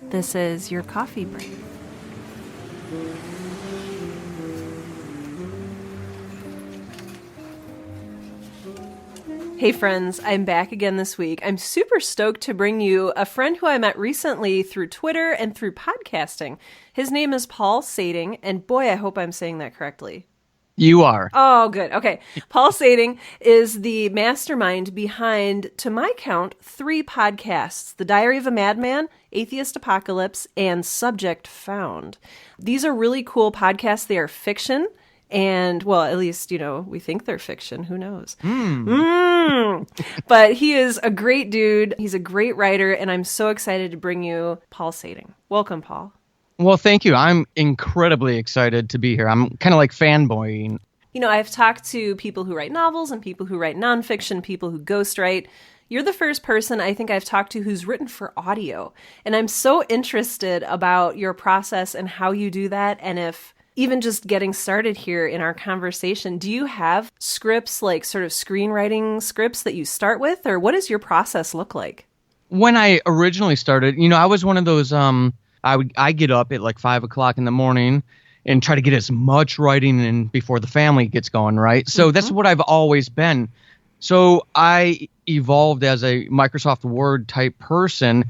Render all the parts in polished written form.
This is your coffee break. Hey friends, I'm back again this week. I'm super stoked to bring you a friend who I met recently through Twitter and through podcasting. His name is Paul Sading, and boy, I hope I'm saying that correctly. You are. Oh, good. Okay. Paul Sading is the mastermind behind, to my count, 3 podcasts: The Diary of a Madman, Atheist Apocalypse, and Subject Found. These are really cool podcasts. They are fiction. And, well, at least, we think they're fiction. Who knows? But he is a great dude. He's a great writer, and I'm so excited to bring you Paul Sading. Welcome, Paul. Well, thank you. I'm incredibly excited to be here. I'm kind of like fanboying. I've talked to people who write novels and people who write nonfiction, people who ghostwrite. You're the first person I think I've talked to who's written for audio. And I'm so interested about your process and how you do that. And if even just getting started here in our conversation, do you have scripts, like sort of screenwriting scripts that you start with? Or what does your process look like? When I originally started, I was one of those, I get up at like 5 o'clock in the morning and try to get as much writing in before the family gets going, right? So that's what I've always been. So I evolved as a Microsoft Word type person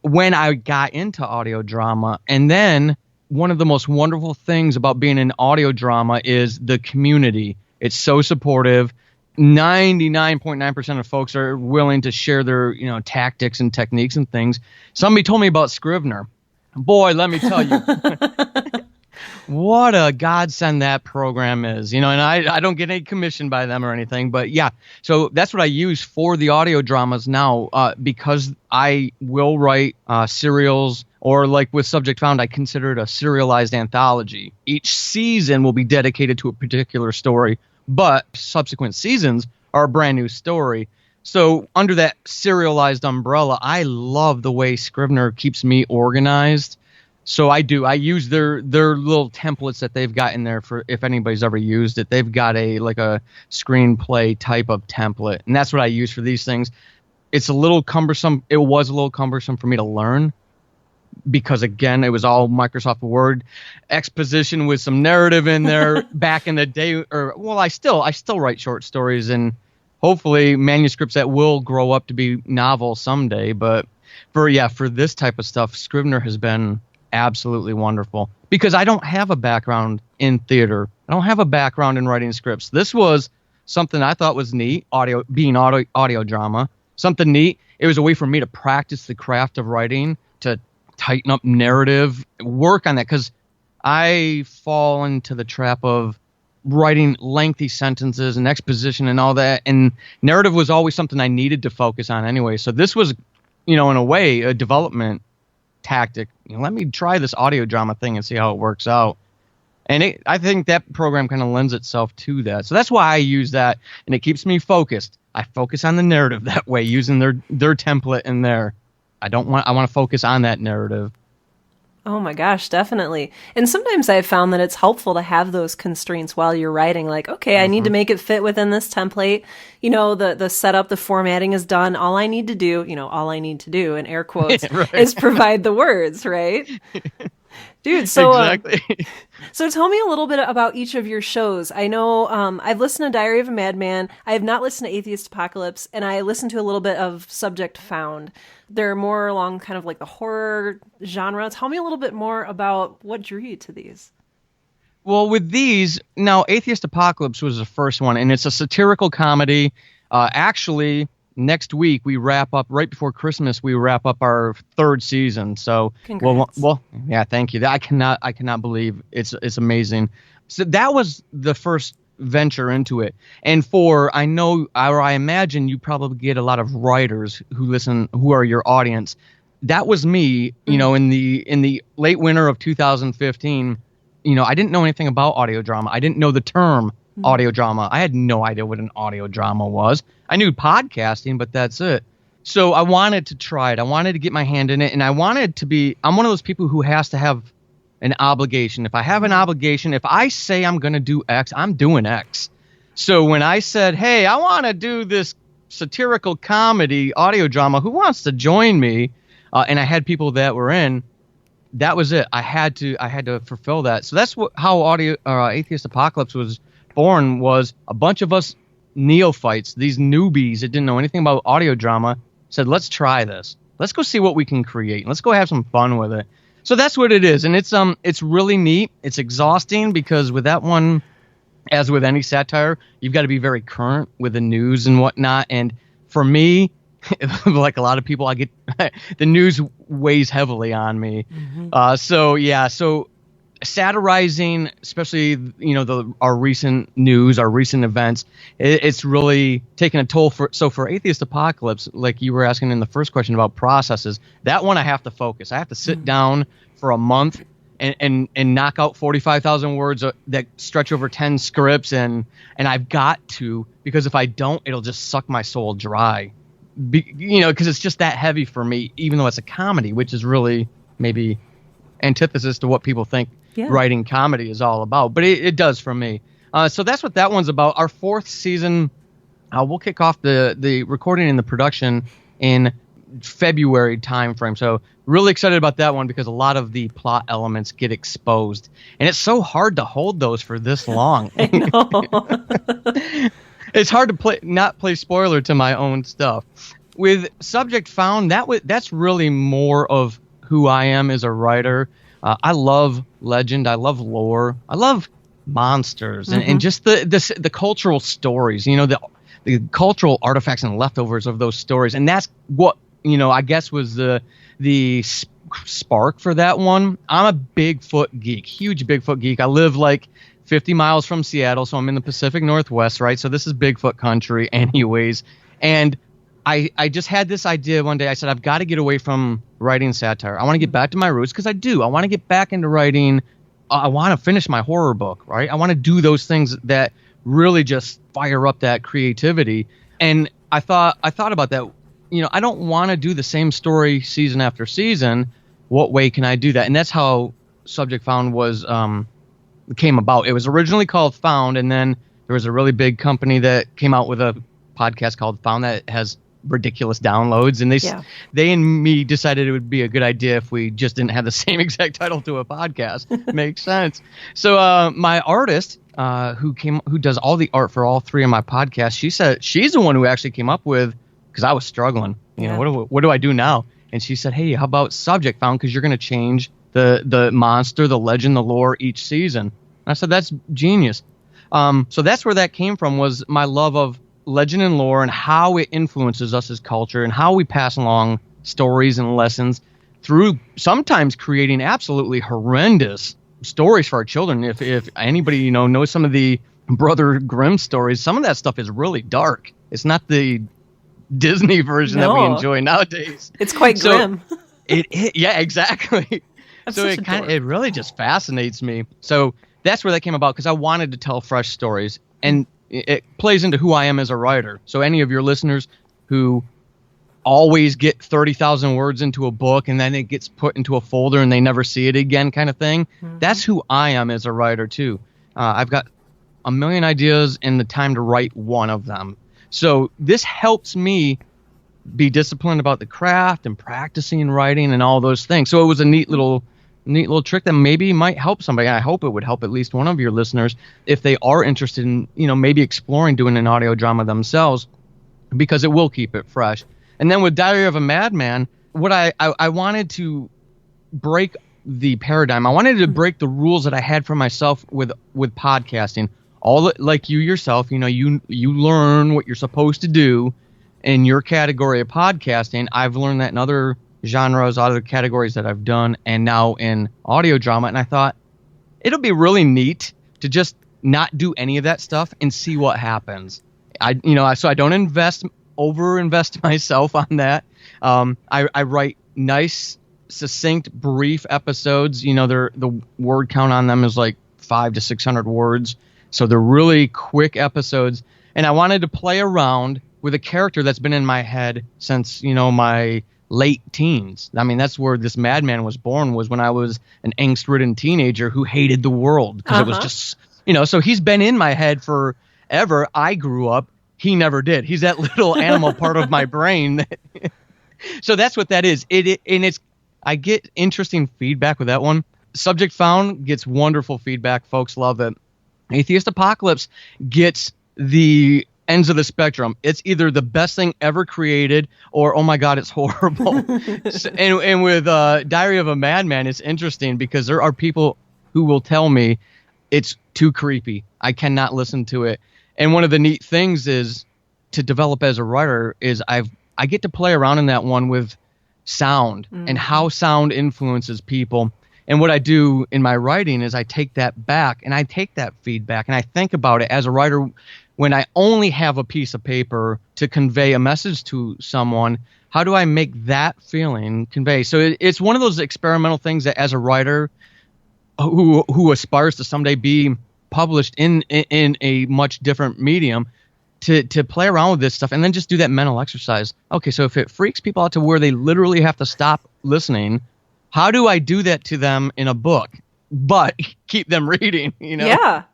when I got into audio drama. And then one of the most wonderful things about being in audio drama is the community. It's so supportive. 99.9% of folks are willing to share their, tactics and techniques and things. Somebody told me about Scrivener. Boy, let me tell you, what a godsend that program is, and I don't get any commission by them or anything, but yeah. So that's what I use for the audio dramas now, because I will write serials, or like with Subject Found, I consider it a serialized anthology. Each season will be dedicated to a particular story, but subsequent seasons are a brand new story. So under that serialized umbrella, I love the way Scrivener keeps me organized. So I use their little templates that they've got in there for if anybody's ever used it. They've got a screenplay type of template, and that's what I use for these things. It's a little cumbersome. It was a little cumbersome for me to learn because, again, it was all Microsoft Word exposition with some narrative in there back in the day. I still write short stories and hopefully manuscripts that will grow up to be novels someday. But for this type of stuff, Scrivener has been absolutely wonderful because I don't have a background in theater. I don't have a background in writing scripts. This was something I thought was neat, audio drama, something neat. It was a way for me to practice the craft of writing, to tighten up narrative, work on that, because I fall into the trap of writing lengthy sentences and exposition and all that, and narrative was always something I needed to focus on anyway. So this was, in a way, a development tactic. Let me try this audio drama thing and see how it works out. And I think that program kind of lends itself to that. So that's why I use that, and it keeps me focused. I focus on the narrative that way, using their template in there. I want to focus on that narrative. Oh my gosh, definitely. And sometimes I've found that it's helpful to have those constraints while you're writing. Like, okay, I need to make it fit within this template. The setup, the formatting is done. All I need to do, in air quotes, right, is provide the words, right? Dude, so exactly. So tell me a little bit about each of your shows. I know I've listened to Diary of a Madman. I have not listened to Atheist Apocalypse, and I listened to a little bit of Subject Found. They're more along kind of like the horror genre. Tell me a little bit more about what drew you to these. Well, with these, now Atheist Apocalypse was the first one, and it's a satirical comedy. Actually, next week we wrap up, right before Christmas, we wrap up our 3rd season. So, congrats. well, yeah, thank you. I cannot believe it's amazing. So that was the first venture into it. And I imagine you probably get a lot of writers who listen, who are your audience. That was me, in the late winter of 2015. I didn't know anything about audio drama. I didn't know the term audio drama. I had no idea what an audio drama was. I knew podcasting, but that's it. So I wanted to try it. I wanted to get my hand in it, and I'm one of those people who has to have an obligation. If I have an obligation, if I say I'm going to do X, I'm doing X. So when I said, hey, I want to do this satirical comedy audio drama, who wants to join me? And I had people that were in. that was it. I had to fulfill that. So that's how Atheist Apocalypse was born. Was a bunch of us neophytes, these newbies that didn't know anything about audio drama, said, let's try this. Let's go see what we can create. Let's go have some fun with it. So that's what it is. And it's really neat. It's exhausting because with that one, as with any satire, you've got to be very current with the news and whatnot. And for me, like a lot of people, I get the news weighs heavily on me. So satirizing, especially our recent news, our recent events, it's really taken a toll. For Atheist Apocalypse, like you were asking in the first question about processes, that one I have to focus. I have to sit down for a month and knock out 45,000 words that stretch over 10 scripts, and I've got to, because if I don't, it'll just suck my soul dry. Because it's just that heavy for me, even though it's a comedy, which is really maybe antithesis to what people think writing comedy is all about. But it does for me. So that's what that one's about. Our 4th season, we'll kick off the recording and the production in February timeframe. So really excited about that one because a lot of the plot elements get exposed. And it's so hard to hold those for this long. I know. It's hard to not play spoiler to my own stuff. With Subject Found, that's really more of who I am as a writer. I love legend. I love lore. I love monsters and just the cultural stories. The cultural artifacts and leftovers of those stories, and that's what I guess was the spark for that one. I'm a Bigfoot geek, huge Bigfoot geek. I live like 50 miles from Seattle, so I'm in the Pacific Northwest, right? So this is Bigfoot country anyways. And I just had this idea one day. I said, I've got to get away from writing satire. I want to get back to my roots because I do. I want to get back into writing. I want to finish my horror book, right? I want to do those things that really just fire up that creativity. And I thought about that. I don't want to do the same story season after season. What way can I do that? And that's how Subject Found came about. It was originally called Found, and then there was a really big company that came out with a podcast called Found that has ridiculous downloads, and they and me decided it would be a good idea if we just didn't have the same exact title to a podcast. Makes sense. So my artist who does all the art for all 3 of my podcasts, she said she's the one who actually came up with, because I was struggling, what do I do now? And she said, hey, how about Subject Found, because you're going to change the monster, the legend, the lore each season. And I said, that's genius. So that's where that came from, was my love of legend and lore and how it influences us as culture and how we pass along stories and lessons through sometimes creating absolutely horrendous stories for our children. If anybody knows some of the Brother Grimm stories, some of that stuff is really dark. It's not the Disney version that we enjoy nowadays. It's quite grim. Yeah, exactly. So it really just fascinates me. So that's where that came about, because I wanted to tell fresh stories, and it plays into who I am as a writer. So any of your listeners who always get 30,000 words into a book and then it gets put into a folder and they never see it again kind of thing, that's who I am as a writer too. I've got a million ideas and the time to write one of them. So this helps me be disciplined about the craft and practicing writing and all those things. So it was a neat little trick that maybe might help somebody. I hope it would help at least one of your listeners if they are interested in, maybe exploring doing an audio drama themselves, because it will keep it fresh. And then with Diary of a Madman, what I wanted to break the paradigm. I wanted to break the rules that I had for myself with podcasting. Like you yourself, you learn what you're supposed to do in your category of podcasting. I've learned that in other genres, other categories that I've done, and now in audio drama. And I thought it'll be really neat to just not do any of that stuff and see what happens. So I don't overinvest myself on that. I write nice, succinct, brief episodes. The word count on them is like 500 to 600 words. So they're really quick episodes. And I wanted to play around with a character that's been in my head since, my late teens. I mean, that's where this madman was born, was when I was an angst-ridden teenager who hated the world because it was just, so he's been in my head forever. I grew up. He never did. He's that little animal part of my brain. So that's what that is. And it's I get interesting feedback with that one. Subject Found gets wonderful feedback. Folks love it. Atheist Apocalypse gets the ends of the spectrum. It's either the best thing ever created or, oh my God, it's horrible. and with Diary of a Madman, it's interesting because there are people who will tell me it's too creepy. I cannot listen to it. And one of the neat things is to develop as a writer is I get to play around in that one with sound and how sound influences people. And what I do in my writing is I take that back and I take that feedback and I think about it as a writer when I only have a piece of paper to convey a message to someone. How do I make that feeling convey? So it's one of those experimental things that as a writer who aspires to someday be published in a much different medium, to play around with this stuff and then just do that mental exercise. Okay, so if it freaks people out to where they literally have to stop listening, how do I do that to them in a book, but keep them reading? Yeah.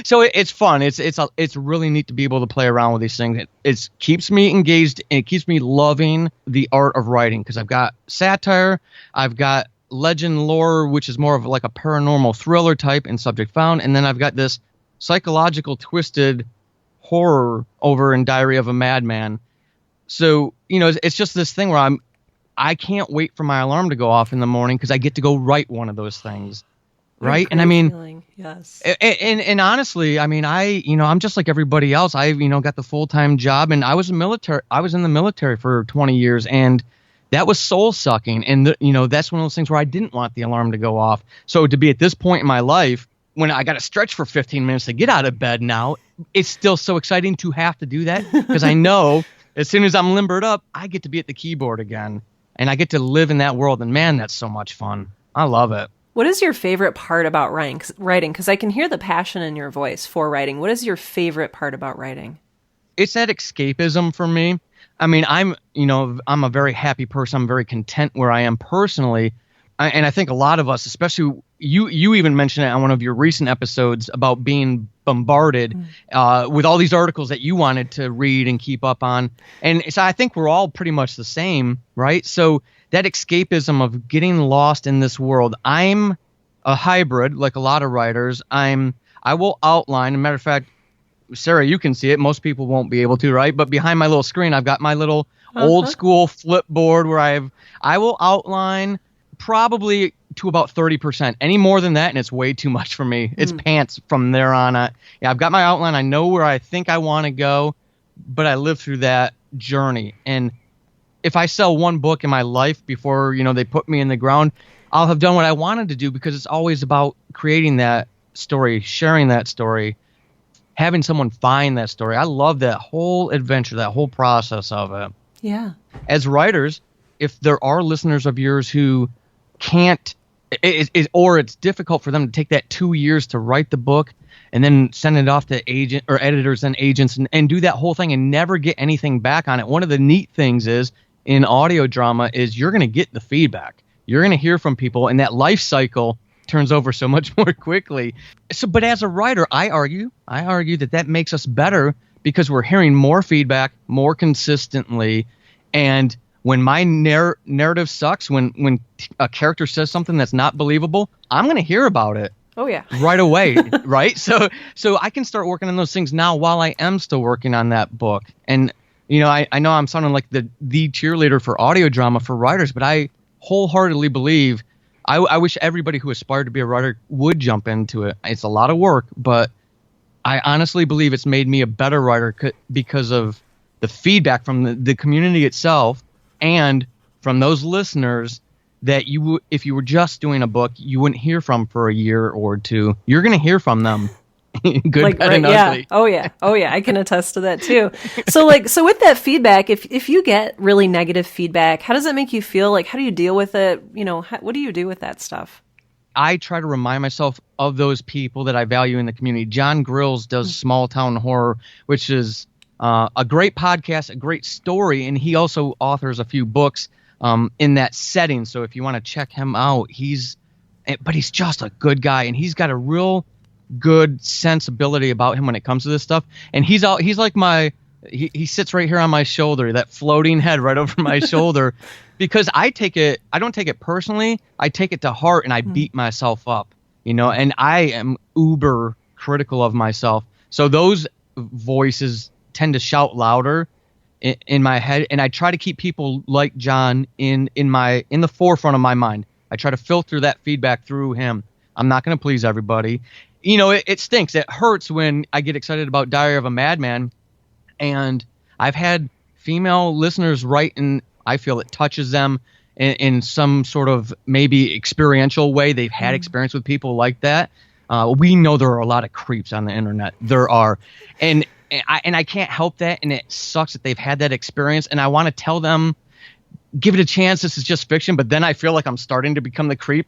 So it's fun. It's really neat to be able to play around with these things. It keeps me engaged and it keeps me loving the art of writing because I've got satire, I've got legend lore, which is more of like a paranormal thriller type in Subject Found, and then I've got this psychological twisted horror over in Diary of a Madman. So it's just this thing where I can't wait for my alarm to go off in the morning because I get to go write one of those things. Right. And I mean, feeling. Yes. And honestly, I mean, I'm just like everybody else. I, got the full-time job and I was in the military for 20 years and that was soul sucking. And that's one of those things where I didn't want the alarm to go off. So to be at this point in my life when I got to stretch for 15 minutes to get out of bed now, it's still so exciting to have to do that because I know as soon as I'm limbered up, I get to be at the keyboard again. And I get to live in that world. And man, that's so much fun. I love it. What is your favorite part about writing? Because I can hear the passion in your voice for writing. What is your favorite part about writing? It's that escapism for me. I mean, I'm a very happy person. I'm very content where I am personally. And I think a lot of us, especially you even mentioned it on one of your recent episodes about being bombarded with all these articles that you wanted to read and keep up on. And so I think we're all pretty much the same, right? So that escapism of getting lost in this world. I'm a hybrid, like a lot of writers. I will outline. As a matter of fact, Sarah, you can see it. Most people won't be able to, right? But behind my little screen, I've got my little old school flip board where I will outline probably to about 30%. Any more than that, and it's way too much for me. It's pants from there on. I've got my outline. I know where I think I want to go, but I live through that journey. And if I sell one book in my life before, they put me in the ground, I'll have done what I wanted to do because it's always about creating that story, sharing that story, having someone find that story. I love that whole adventure, that whole process of it. Yeah. As writers, if there are listeners of yours who can't, or it's difficult for them to take that 2 years to write the book and then send it off to agent or editors and agents and do that whole thing and never get anything back on it. One of the neat things is in audio drama is you're going to get the feedback. You're going to hear from people and that life cycle turns over so much more quickly. So, but as a writer, I argue that makes us better because we're hearing more feedback more consistently. And when my narrative sucks, when a character says something that's not believable, I'm going to hear about it. Oh yeah. Right away, right? So I can start working on those things now while I am still working on that book. And I know I'm sounding like the cheerleader for audio drama for writers, but I wholeheartedly believe I wish everybody who aspired to be a writer would jump into it. It's a lot of work, but I honestly believe it's made me a better writer because of the feedback from the community itself and from those listeners that if you were just doing a book, you wouldn't hear from for a year or two. You're going to hear from them. Good, bad, and ugly. Yeah. Oh yeah. I can attest to that too. So with that feedback, if you get really negative feedback, how does that make you feel? Like, how do you deal with it? What do you do with that stuff? I try to remind myself of those people that I value in the community. John Grills does Small Town Horror, which is a great podcast, a great story, and he also authors a few books in that setting. So if you want to check him out, he's just a good guy, and he's got a real good sensibility about him when it comes to this stuff. And he's like my He sits right here on my shoulder, that floating head right over my shoulder, because I don't take it personally. I take it to heart and I beat myself up, and I am uber critical of myself. So those voices tend to shout louder in my head, and I try to keep people like John in the forefront of my mind. I try to filter that feedback through him. I'm not going to please everybody. It stinks. It hurts when I get excited about Diary of a Madman, and I've had female listeners write, and I feel it touches them in some sort of maybe experiential way. They've had experience with people like that. We know there are a lot of creeps on the internet. There are, and I can't help that, and it sucks that they've had that experience. And I want to tell them, give it a chance. This is just fiction. But then I feel like I'm starting to become the creep.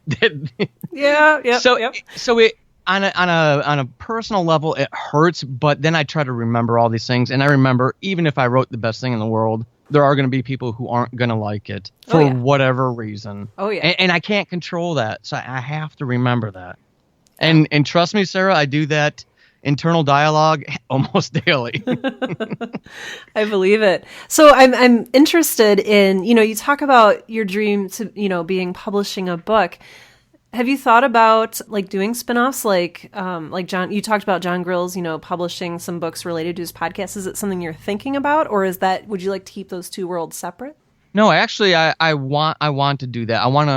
Yeah. So it on a personal level, it hurts. But then I try to remember all these things, and I remember even if I wrote the best thing in the world, there are going to be people who aren't going to like it for whatever reason. Oh yeah. And I can't control that, so I have to remember that. And trust me, Sarah, I do that internal dialogue almost daily. I believe it. So I'm interested in, you talk about your dream to, being publishing a book. Have you thought about like doing spinoffs like John, you talked about John Grills, publishing some books related to his podcast. Is it something you're thinking about, or would you like to keep those two worlds separate? No, actually I want to do that. I want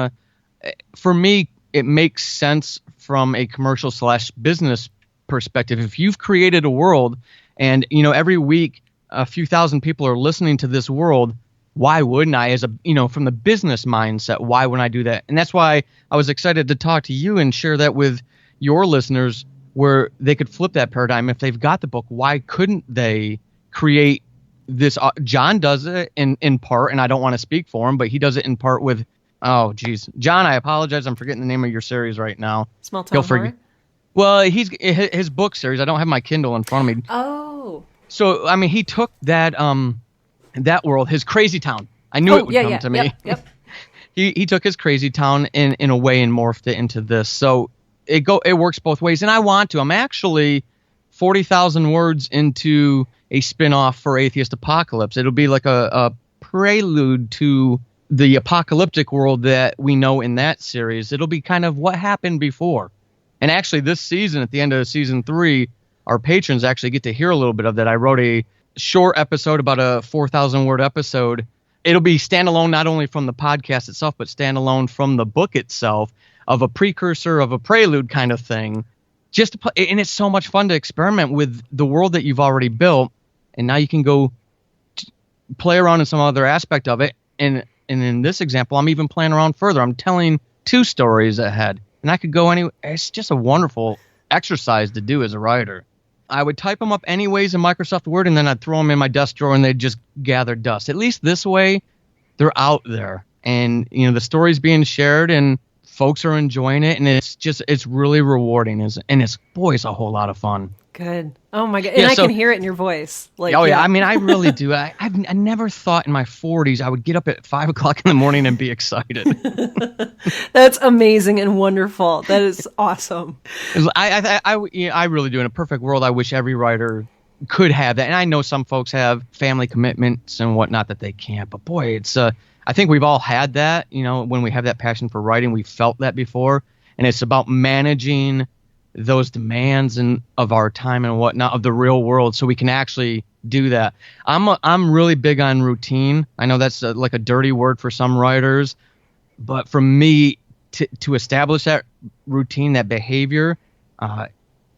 to, for me, it makes sense from a commercial / business perspective. If you've created a world and, every week a few thousand people are listening to this world, why wouldn't I, from the business mindset, why wouldn't I do that? And that's why I was excited to talk to you and share that with your listeners, where they could flip that paradigm. If they've got the book, why couldn't they create this? John does it in part, and I don't want to speak for him, but he does it in part with, oh, geez. John, I apologize. I'm forgetting the name of your series right now. Small Town Horror? Well, his book series. I don't have my Kindle in front of me. Oh. So, I mean, he took that world, his Crazy Town. I knew it would come to me. Yep. He took his Crazy Town in a way and morphed it into this. So it works both ways. And I want to. I'm actually 40,000 words into a spin-off for Atheist Apocalypse. It'll be like a prelude to the apocalyptic world that we know in that series. It'll be kind of what happened before. And actually this season, at the end of season 3, our patrons actually get to hear a little bit of that. I wrote a short episode, about a 4,000 word episode. It'll be standalone not only from the podcast itself, but standalone from the book itself, of a precursor, of a prelude kind of thing. And it's so much fun to experiment with the world that you've already built. And now you can go play around in some other aspect of it. And in this example, I'm even playing around further. I'm telling 2 stories ahead, and I could go anywhere. It's just a wonderful exercise to do as a writer. I would type them up anyways in Microsoft Word, and then I'd throw them in my desk drawer, and they'd just gather dust. At least this way, they're out there, and the story's being shared, and folks are enjoying it, and it's really rewarding, and it's a whole lot of fun. Good. Oh my God. And I can hear it in your voice. I mean, I really do. I never thought in my 40s I would get up at 5 o'clock in the morning and be excited. That's amazing and wonderful. That is awesome. I really do. In a perfect world, I wish every writer could have that. And I know some folks have family commitments and whatnot that they can't. But boy, I think we've all had that. When we have that passion for writing, we felt that before. And it's about managing those demands of our time and whatnot, of the real world, so we can actually do that. I'm really big on routine. I know that's like a dirty word for some writers, but for me to establish that routine, that behavior,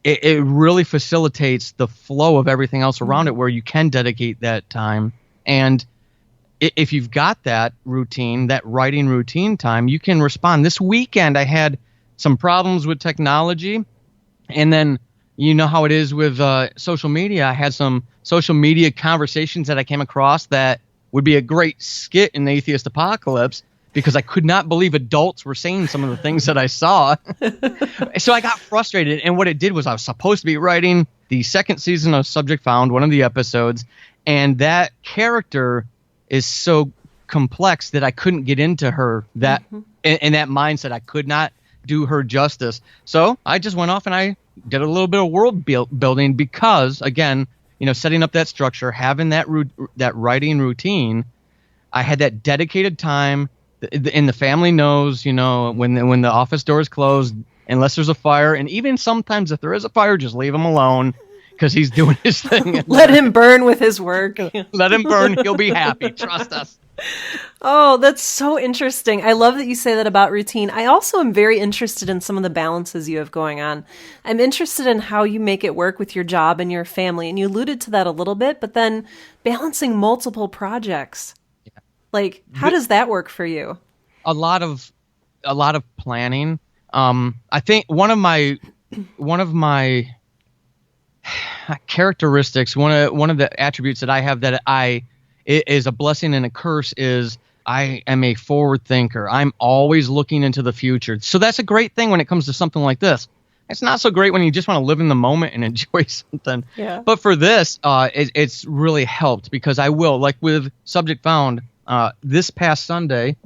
it really facilitates the flow of everything else around it, where you can dedicate that time. And if you've got that routine, that writing routine time, you can respond. This weekend I had some problems with technology. And then, how it is with social media. I had some social media conversations that I came across that would be a great skit in the Atheist Apocalypse, because I could not believe adults were saying some of the things that I saw. So I got frustrated. And what it did was, I was supposed to be writing the 2nd season of Subject Found, one of the episodes. And that character is so complex that I couldn't get into her, that in that mindset. I could not do her justice. So I just went off and I did a little bit of world building, because, again, setting up that structure, having that writing routine, I had that dedicated time, and the family knows, when the office doors closed, unless there's a fire, and even sometimes if there is a fire, just leave him alone because he's doing his thing. Let him burn with his work. Let him burn. He'll be happy. Trust us. Oh, that's so interesting. I love that you say that about routine. I also am very interested in some of the balances you have going on. I'm interested in how you make it work with your job and your family. And you alluded to that a little bit, but then balancing multiple projects. Yeah. Like, how does that work for you? A lot of planning. I think one of my characteristics, one of the attributes that I have that it is a blessing and a curse is I am a forward thinker. I'm always looking into the future. So that's a great thing when it comes to something like this. It's not so great when you just want to live in the moment and enjoy something. Yeah. But for this, it's really helped because I will, like with Subject Found, this past Sunday,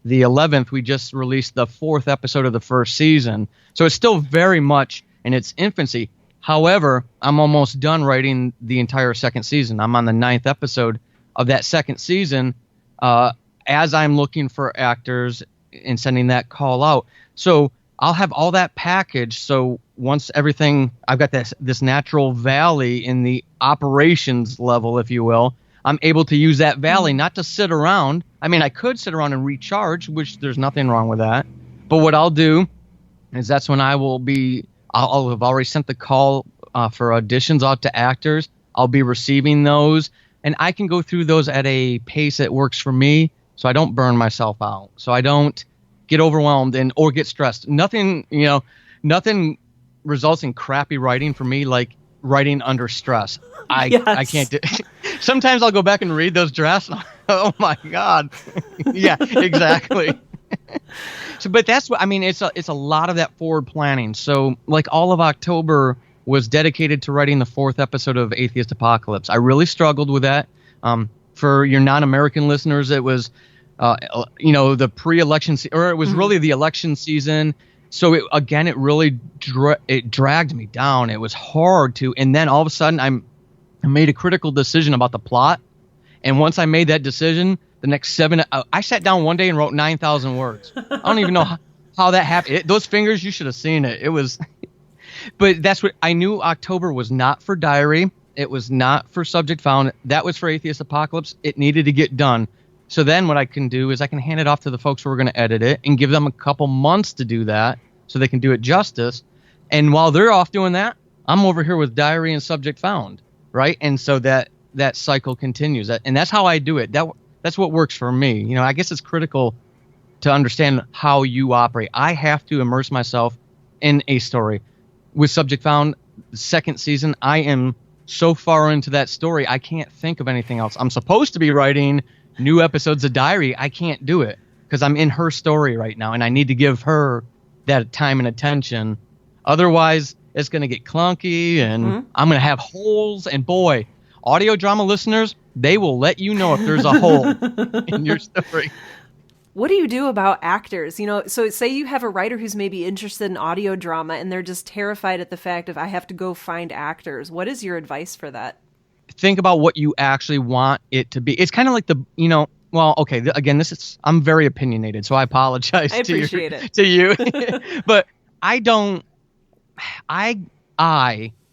the 11th, we just released the 4th episode of the first season. So it's still very much in its infancy. However, I'm almost done writing the entire second season. I'm on the 9th episode of that second season as I'm looking for actors and sending that call out. So I'll have all that packaged. So once everything, I've got this natural valley in the operations level, if you will, I'm able to use that valley not to sit around. I mean, I could sit around and recharge, which there's nothing wrong with that. But what I'll do is that's when I'll have already sent the call for auditions out to actors. I'll be receiving those. And I can go through those at a pace that works for me so I don't burn myself out. So I don't get overwhelmed or get stressed. Nothing results in crappy writing for me like writing under stress. I can't do it. Sometimes I'll go back and read those drafts. Oh, my God. Yeah, exactly. So, but that's what I mean. It's a lot of that forward planning. So like all of October was dedicated to writing the 4th episode of Atheist Apocalypse. I really struggled with that. For your non-American listeners, it was, the pre-election, or it was really the election season. So it really dragged me down. It was hard to, and then all of a sudden I made a critical decision about the plot. And once I made that decision, the next I sat down one day and wrote 9,000 words. I don't even know how that happened. Those fingers, you should have seen it. It was... But that's what I knew. October was not for Diary. It was not for Subject Found. That was for Atheist Apocalypse. It needed to get done. So then what I can do is I can hand it off to the folks who are going to edit it and give them a couple months to do that so they can do it justice. And while they're off doing that, I'm over here with Diary and Subject Found, right? And so that cycle continues. And that's how I do it. That's what works for me. I guess it's critical to understand how you operate. I have to immerse myself in a story. With Subject Found, the second season, I am so far into that story, I can't think of anything else. I'm supposed to be writing new episodes of Diary. I can't do it because I'm in her story right now, and I need to give her that time and attention. Otherwise, it's going to get clunky, and I'm going to have holes. And boy, audio drama listeners, they will let you know if there's a hole in your story. What do you do about actors? So say you have a writer who's maybe interested in audio drama and they're just terrified at the fact of I have to go find actors. What is your advice for that? Think about what you actually want it to be. It's kind of like again, I'm very opinionated, so I apologize to you. But I,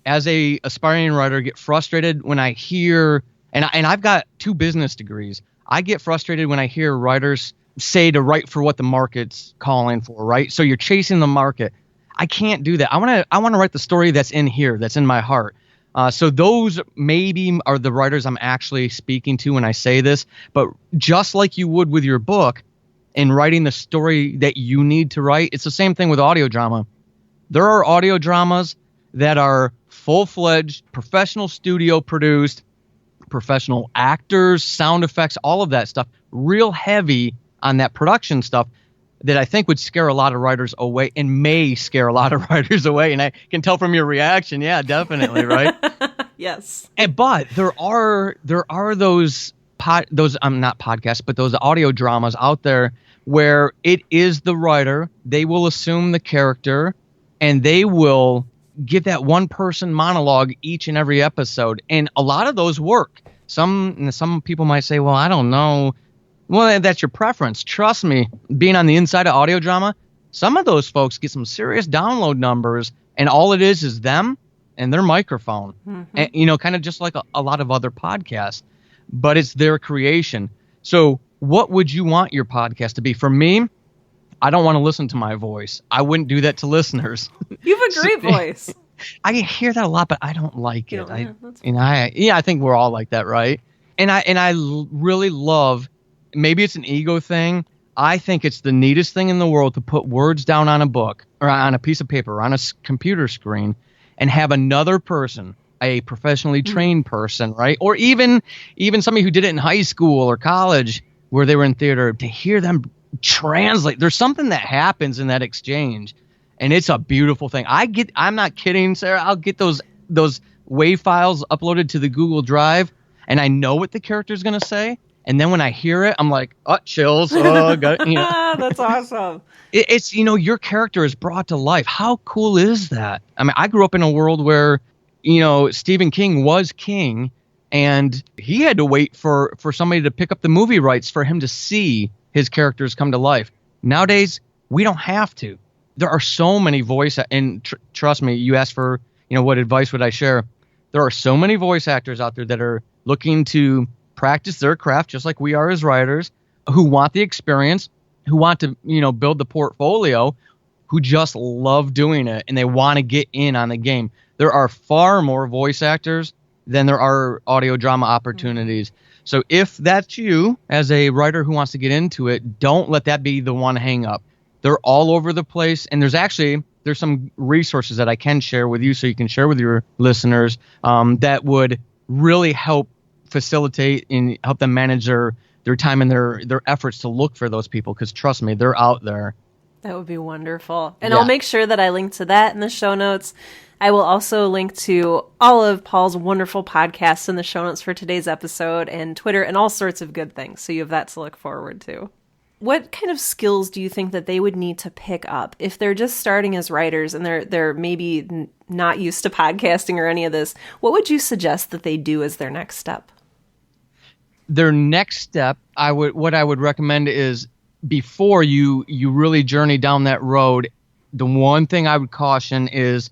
as a aspiring writer, get frustrated when I hear, and I've got 2 business degrees. I get frustrated when I hear writers say to write for what the market's calling for, right? So you're chasing the market. I can't do that. I want to write the story that's in here, that's in my heart. So those maybe are the writers I'm actually speaking to when I say this. But just like you would with your book and writing the story that you need to write, it's the same thing with audio drama. There are audio dramas that are full-fledged, professional studio produced, professional actors, sound effects, all of that stuff, real heavy on that production stuff that I think would scare a lot of writers away and may scare a lot of writers away. And I can tell from your reaction. Yeah, definitely. Right. Yes. But there are those not podcasts, but those audio dramas out there where it is the writer. They will assume the character and they will give that one person monologue each and every episode. And a lot of those work. Some people might say, well, I don't know. Well, that's your preference. Trust me, being on the inside of audio drama, some of those folks get some serious download numbers, and all it is them and their microphone. And, kind of just like a lot of other podcasts, but it's their creation. So what would you want your podcast to be? For me, I don't want to listen to my voice. I wouldn't do that to listeners. You have a great voice. I hear that a lot, but I don't like it. I think we're all like that, right? And I really love, maybe it's an ego thing. I think it's the neatest thing in the world to put words down on a book or on a piece of paper or on a computer screen and have another person, a professionally trained person, right? Or even somebody who did it in high school or college where they were in theater, to hear them translate. There's something that happens in that exchange. And it's a beautiful thing. I'm not kidding, Sarah. I'll get those WAV files uploaded to the Google Drive, and I know what the character's going to say. And then when I hear it, I'm like, oh, chills. Oh, That's awesome. It's, your character is brought to life. How cool is that? I mean, I grew up in a world where, Stephen King was king, and he had to wait for somebody to pick up the movie rights for him to see his characters come to life. Nowadays, we don't have to. There are so many and trust me, you asked for, what advice would I share? There are so many voice actors out there that are looking to practice their craft just like we are as writers, who want the experience, who want to, build the portfolio, who just love doing it and they want to get in on the game. There are far more voice actors than there are audio drama opportunities. So if that's you as a writer who wants to get into it, don't let that be the one hang up. They're all over the place, and there's some resources that I can share with you so you can share with your listeners that would really help facilitate and help them manage their time and their efforts to look for those people, because trust me, they're out there. That would be wonderful. And I'll make sure that I link to that in the show notes. I will also link to all of Paul's wonderful podcasts in the show notes for today's episode, and Twitter, and all sorts of good things. So you have that to look forward to. What kind of skills do you think that they would need to pick up if they're just starting as writers and they're maybe not used to podcasting or any of this? What would you suggest that they do as their next step? Their next step, what I would recommend is, before you really journey down that road, the one thing I would caution is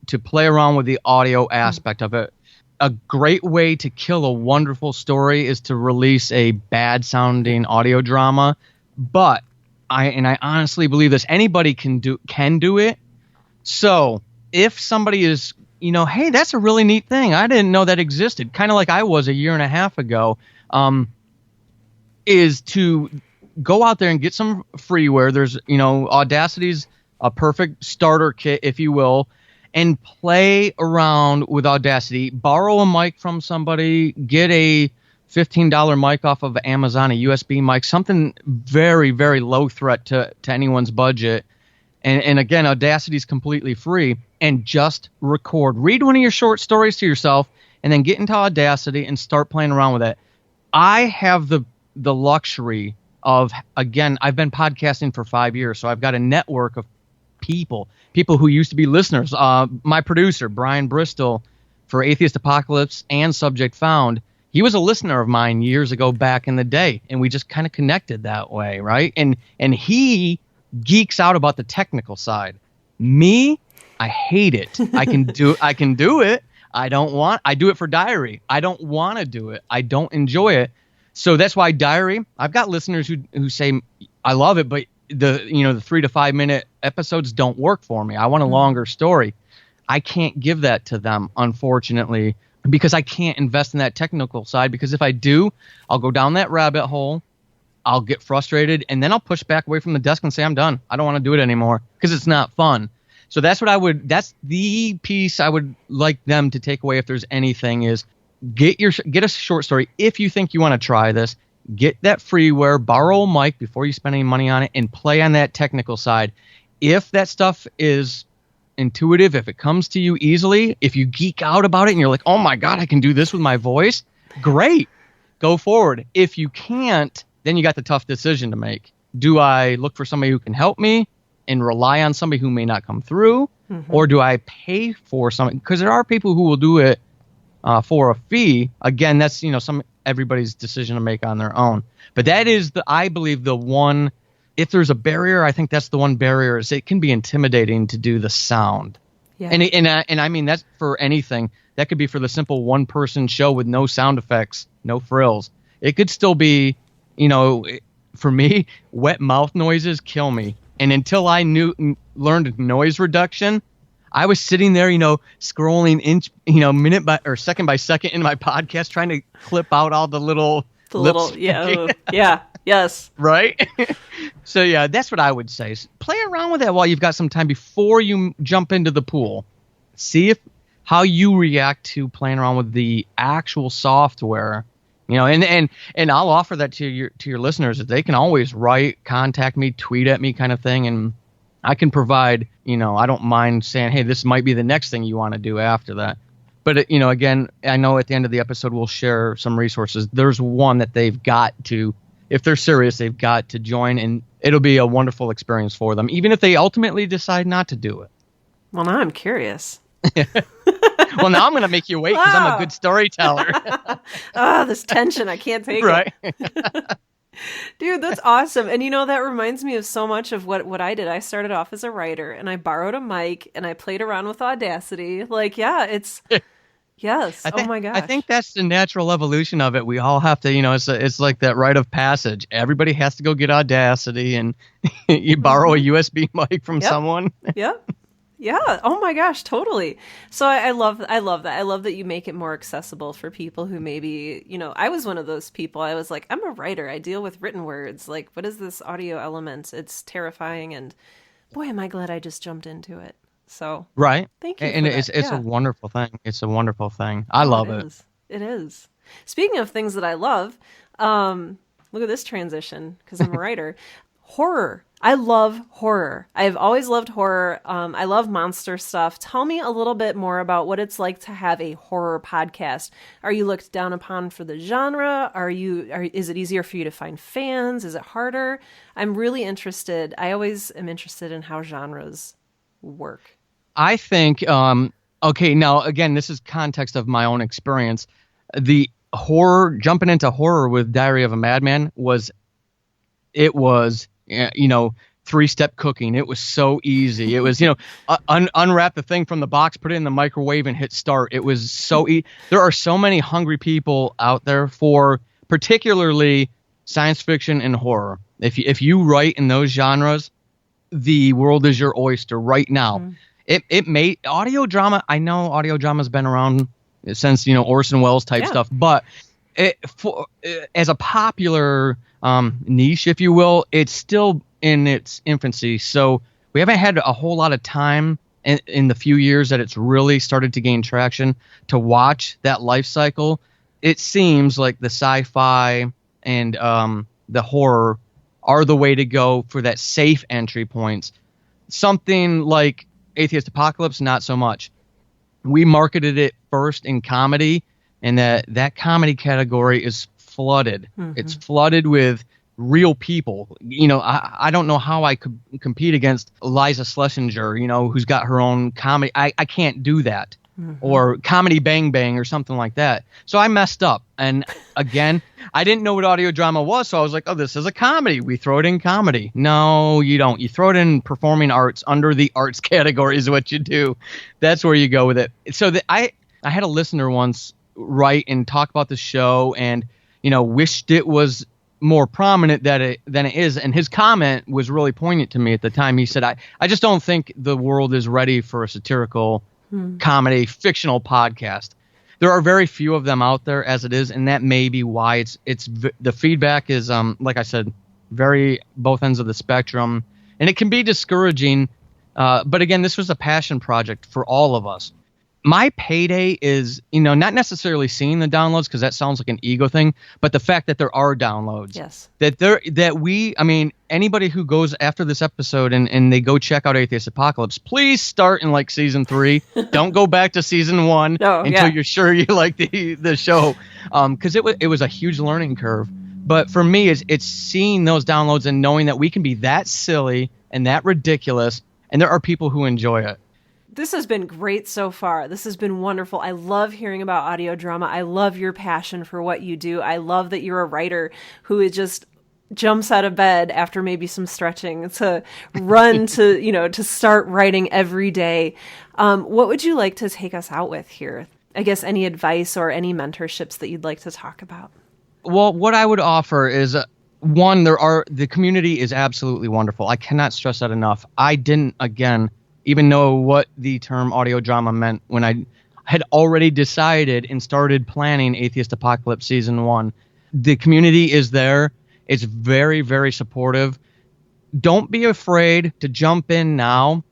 to play around with the audio aspect of it. A great way to kill a wonderful story is to release a bad sounding audio drama. But I honestly believe this. Anybody can do it. So if somebody is, hey, that's a really neat thing, I didn't know that existed, kind of like I was a year and a half ago, is to go out there and get some freeware. There's, Audacity's a perfect starter kit, if you will, and play around with Audacity. Borrow a mic from somebody, get a $15 mic off of Amazon, a USB mic, something very, very low threat to anyone's budget. And again, Audacity is completely free, and just record. Read one of your short stories to yourself and then get into Audacity and start playing around with it. I have the luxury of, again, I've been podcasting for 5 years, so I've got a network of people who used to be listeners. My producer, Brian Bristol, for Atheist Apocalypse and Subject Found, he was a listener of mine years ago back in the day, and we just kind of connected that way, right? And he geeks out about the technical side. Me, I hate it. I can do it. I do it for diary. I don't want to do it. I don't enjoy it. So that's why diary, I've got listeners who say, I love it, but the 3 to 5 minute episodes don't work for me. I want a longer story. I can't give that to them, unfortunately, because I can't invest in that technical side, because if I do, I'll go down that rabbit hole. I'll get frustrated, and then I'll push back away from the desk and say, I'm done. I don't want to do it anymore because it's not fun. So that's the piece I would like them to take away, if there's anything, is get a short story. If you think you want to try this, get that freeware, borrow a mic before you spend any money on it, and play on that technical side. If that stuff is intuitive, if it comes to you easily, if you geek out about it and you're like, oh my God, I can do this with my voice, great, go forward. If you can't, then you got the tough decision to make. Do I look for somebody who can help me and rely on somebody who may not come through? or do I pay for something? Because there are people who will do it for a fee. Again, that's everybody's decision to make on their own. But that is I believe the one. If there's a barrier, I think that's the one barrier. Is it can be intimidating to do the sound. Yeah. And I mean that's for anything. That could be for the simple one-person show with no sound effects, no frills. It could still be, for me, wet mouth noises kill me. And until I learned noise reduction, I was sitting there, scrolling minute by or second by second in my podcast, trying to clip out all the little yes. Right? So, yeah, that's what I would say. Play around with that while you've got some time before you jump into the pool. See how you react to playing around with the actual software. And I'll offer that to your listeners that they can always contact me, tweet at me kind of thing. And I can provide, I don't mind saying, hey, this might be the next thing you want to do after that. But, again, I know at the end of the episode, we'll share some resources. There's one that they've got to, if they're serious, they've got to join, and it'll be a wonderful experience for them, even if they ultimately decide not to do it. Well, now I'm curious. Well, now I'm going to make you wait because I'm a good storyteller. This tension, I can't take right. it. Dude, that's awesome. And that reminds me of so much of what I did. I started off as a writer, and I borrowed a mic, and I played around with Audacity. It's... Yes. Oh my gosh. I think that's the natural evolution of it. We all have to, it's like that rite of passage. Everybody has to go get Audacity, and you borrow a USB mic from someone. Yep. Yeah. Oh my gosh. Totally. So I love that. I love that you make it more accessible for people who maybe, I was one of those people. I was like, I'm a writer. I deal with written words. Like, what is this audio element? It's terrifying. And boy, am I glad I just jumped into it. So right. Thank you. And it's a wonderful thing. It's a wonderful thing. I love it. It is. Speaking of things that I love, look at this transition because I'm a writer. Horror. I love horror. I've always loved horror. I love monster stuff. Tell me a little bit more about what it's like to have a horror podcast. Are you looked down upon for the genre? Is it easier for you to find fans? Is it harder? I'm really interested. I always am interested in how genres work. I think, okay, now, again, this is context of my own experience. The jumping into horror with Diary of a Madman was 3-step cooking. It was so easy. It was, unwrap the thing from the box, put it in the microwave, and hit start. It was so There are so many hungry people out there for particularly science fiction and horror. If you write in those genres, the world is your oyster right now. Mm-hmm. It made audio drama. I know audio drama has been around since Orson Welles type stuff, but as a popular niche, if you will, it's still in its infancy. So we haven't had a whole lot of time in the few years that it's really started to gain traction to watch that life cycle. It seems like the sci-fi and the horror are the way to go for that safe entry points. Something like Atheist Apocalypse, not so much. We marketed it first in comedy, and that comedy category is flooded. Mm-hmm. It's flooded with real people. I don't know how I could compete against Liza Schlesinger, who's got her own comedy. I can't do that. Mm-hmm. Or Comedy Bang Bang or something like that. So I messed up. And again, I didn't know what audio drama was, so I was like, oh, this is a comedy. We throw it in comedy. No, you don't. You throw it in performing arts under the arts category is what you do. That's where you go with it. So I had a listener once write and talk about the show and, wished it was more prominent than it is. And his comment was really poignant to me at the time. He said, I just don't think the world is ready for a satirical comedy fictional podcast. There are very few of them out there as it is, and that may be why it's the feedback is like I said, very both ends of the spectrum, and it can be discouraging. But again, this was a passion project for all of us. My payday is, not necessarily seeing the downloads because that sounds like an ego thing, but the fact that there are downloads. Yes. Anybody who goes after this episode and they go check out Atheist Apocalypse, please start in like season 3. Don't go back to season 1 until you're sure you like the show. Because it was a huge learning curve. But for me, it's seeing those downloads and knowing that we can be that silly and that ridiculous, and there are people who enjoy it. This has been great so far. This has been wonderful. I love hearing about audio drama. I love your passion for what you do. I love that you're a writer who is just jumps out of bed after maybe some stretching to run to start writing every day. What would you like to take us out with here? I guess any advice or any mentorships that you'd like to talk about? Well, what I would offer is one, the community is absolutely wonderful. I cannot stress that enough. I didn't, again, even know what the term audio drama meant when I had already decided and started planning Atheist Apocalypse Season 1. The community is there. It's very, very supportive. Don't be afraid to jump in now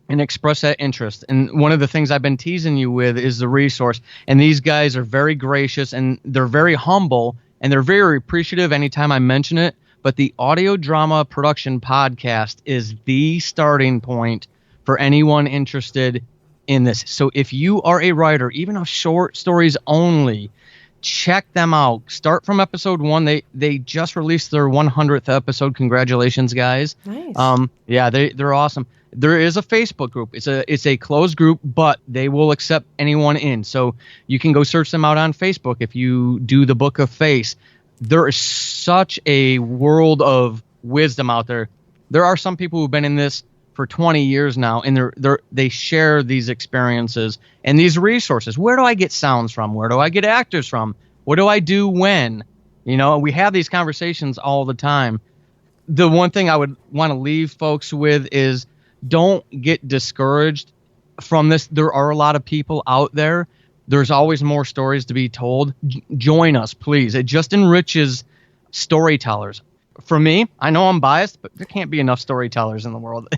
and express that interest. And one of the things I've been teasing you with is the resource. And these guys are very gracious and they're very humble and they're very appreciative anytime I mention it. But the Audio Drama Production Podcast is the starting point for anyone interested in this. So if you are a writer, even of short stories only, check them out. Start from episode 1. They just released their 100th episode. Congratulations, guys. Nice. Yeah, they're awesome. There is a Facebook group. It's a closed group, but they will accept anyone in. So you can go search them out on Facebook if you do the Book of Face. There is such a world of wisdom out there. There are some people who've been in this for 20 years now, and they share these experiences and these resources. Where do I get sounds from? Where do I get actors from? What do I do when? We have these conversations all the time. The one thing I would want to leave folks with is don't get discouraged from this. There are a lot of people out there. There's always more stories to be told. Join us, please. It just enriches storytellers. For me, I know I'm biased, but there can't be enough storytellers in the world.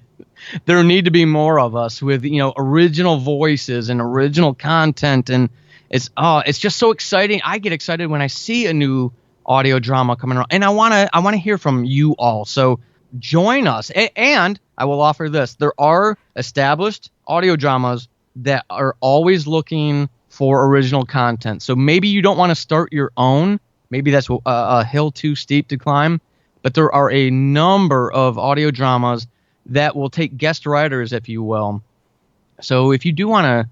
There need to be more of us with, original voices and original content. And it's just so exciting. I get excited when I see a new audio drama coming around, and I want to hear from you all. So join us. And I will offer this. There are established audio dramas that are always looking for original content. So maybe you don't want to start your own. Maybe that's a hill too steep to climb. But there are a number of audio dramas that will take guest writers, if you will. So if you do want to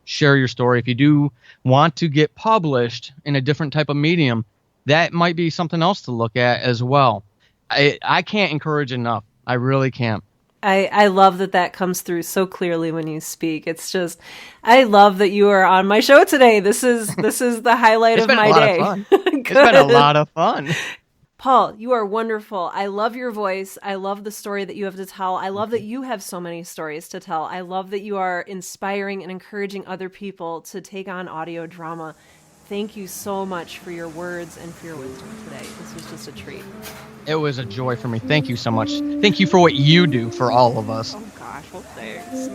share your story, if you do want to get published in a different type of medium, that might be something else to look at as well. I can't encourage enough. I really can't. I love that comes through so clearly when you speak. It's just, I love that you are on my show today. This is the highlight of my day. It's been a lot of fun. Paul, you are wonderful. I love your voice. I love the story that you have to tell. I love that you have so many stories to tell. I love that you are inspiring and encouraging other people to take on audio drama. Thank you so much for your words and for your wisdom today. This was just a treat. It was a joy for me. Thank you so much. Thank you for what you do for all of us. Oh gosh, well thanks.